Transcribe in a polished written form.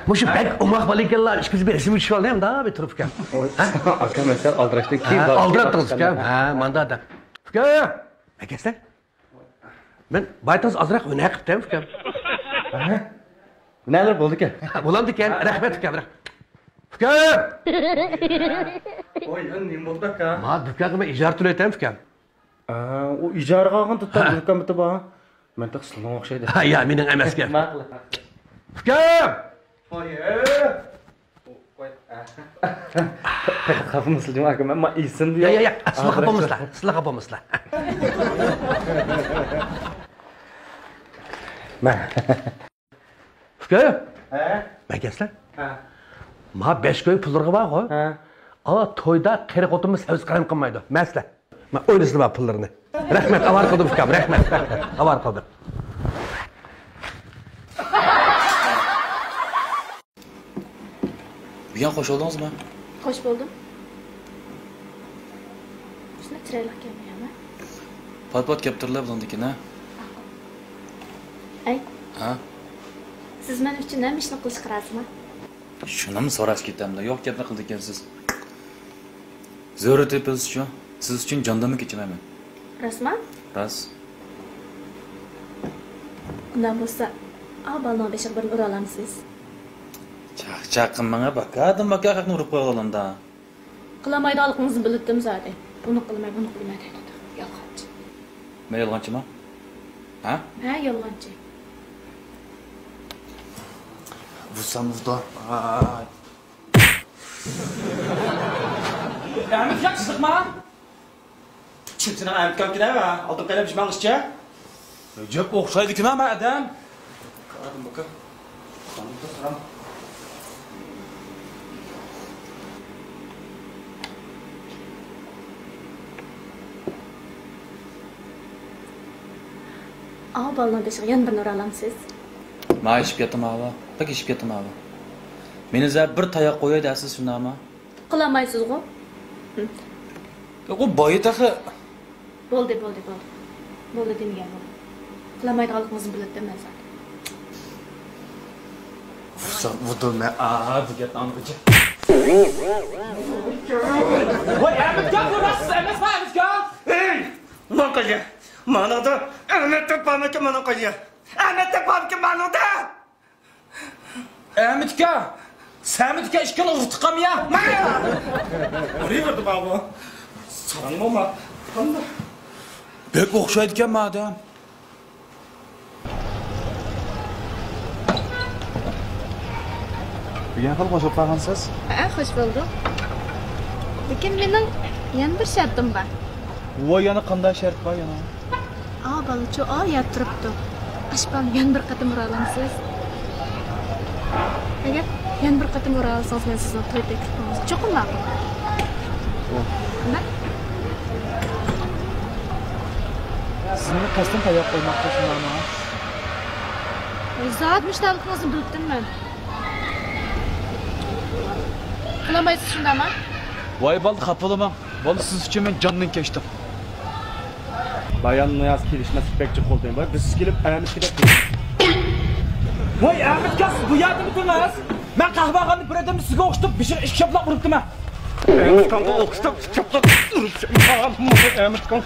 Muşu pek umaq balıklar işimizi bir resim içi olayım da bir turp kan. Aka mesela aldıraçta kim var? Aldırattınız kan. Ha, manda da. Fıkı. Ne kestin? Ben baytınız azrak öne qıptım fıkı. Neler oldu ki? Bulandı kan. Rahmet fıkı. Fıkı. Oy, neyim oldu ka? Ma fıkı ben icar türetem fıkı. O icar qalğan tutar bu kamıtı ba. Men taqsılın oxşaydı. Ha ya mening emas kan. Maqlı. Fıkı. Oy. Kafamı sildim aka men ma isim diyor. Ya. Sıla kapamızla. Sıla kapamızla. Men. Fıkı. He? Ne kestin? Ha. Ma 5 koy pullarga var o. Ha. Aa toyda qeriq otimiz öz qalam qilmaydi. Masla. Ma o'ynasın ba pullarni. Rahmat, avar qildim fıkam. Rahmat. Avar qildim. Bugun xo'sh oldingizmi? Xo'sh bo'ldim. Shuni chiroyli kelmayapmi? Pat kelibdirlar bilandikin, ha? Ay, Ha? siz men uchun nima ishni qilish qirasizmi? Shunimi so'rash ketamda? Yo'q gapni qildi ekansiz. Zo'r tepasiz-chu. Siz uchun jondamni kechiraman. Rasman? Ras. Undan bo'lsa, avvaldan beshiq bir ura olamsiz. Chaqinmanga bakadim, baka haqni urib qo'ya olamda. Qilamaydiganligingizni bildim zaten. Buni qilmay, buni qilmay dedi. Yolg'onchi. Men yolg'onchiman? Ha? Ha, yolg'onchi. Vusamizda. Ahmet yaxshilikmi? Kimsini aytib kelganmi? Olib kelib ishmangizcha. Jop o'xshaydi-ku men adam. Qaradim baka. Qanday so'ram? Avvaldan beshiq yana bir ura olamsiz. Ma ishib ketdim ava. Tak ishib ketdim ava. Meni za bir tayoq qo'yay deysiz shundami? Qilamaysiz-ku. O boyi taxi. Bo'ldi. Bo'ldi demagan bo'ldi. Qilamaydiganligingizni bildim men zaten. Vurdum degan anqacha. Voy, Ahmet gap ko'rasiz, emasmi Ahmet gap? Ey! Manqaya. Manada Ahmet topamaka mana qo'ya. Ahmet topamaka manada. Ahmet gap. Samit gap ishkil urtiqam ya. Mana. Riverdi baba. Sanmama. Bek o'xshaydi ekan madam. Bugun xil qo'shib qolgansiz? Ha, xush bo'ldim. Lekin mening yana bir shartim bor. Voy yana qanday shart bor yana? Avvalcha oyat turibdi. Ashpal yana bir qatim ura olamsiz. Agar yana bir qatim ura olsangiz, men sizni to'y taklif qilamiz. Cho'qim ma'qul. Nima? Sizni qasddan tayoq qo'ymoqchi shundaymi? Zot mushtaqligingizni bildim men. Qilamaysiz shundami? Voy bo'ldi, xafa bo'laman. Bo'ldi, siz uchun men jondan kechdim. Bayan Niyaz kelishmas bekçi qo'ldayım. Biz kelib Ahmet kelib. Voy, Ahmet gap, bu yerda bitmas. Men qahvag'onni bir odamni sizga o'xshatib, bir ish choplab uribdiman. Ahmet kanka o'xshab choplab uribdi. Ahmet kan.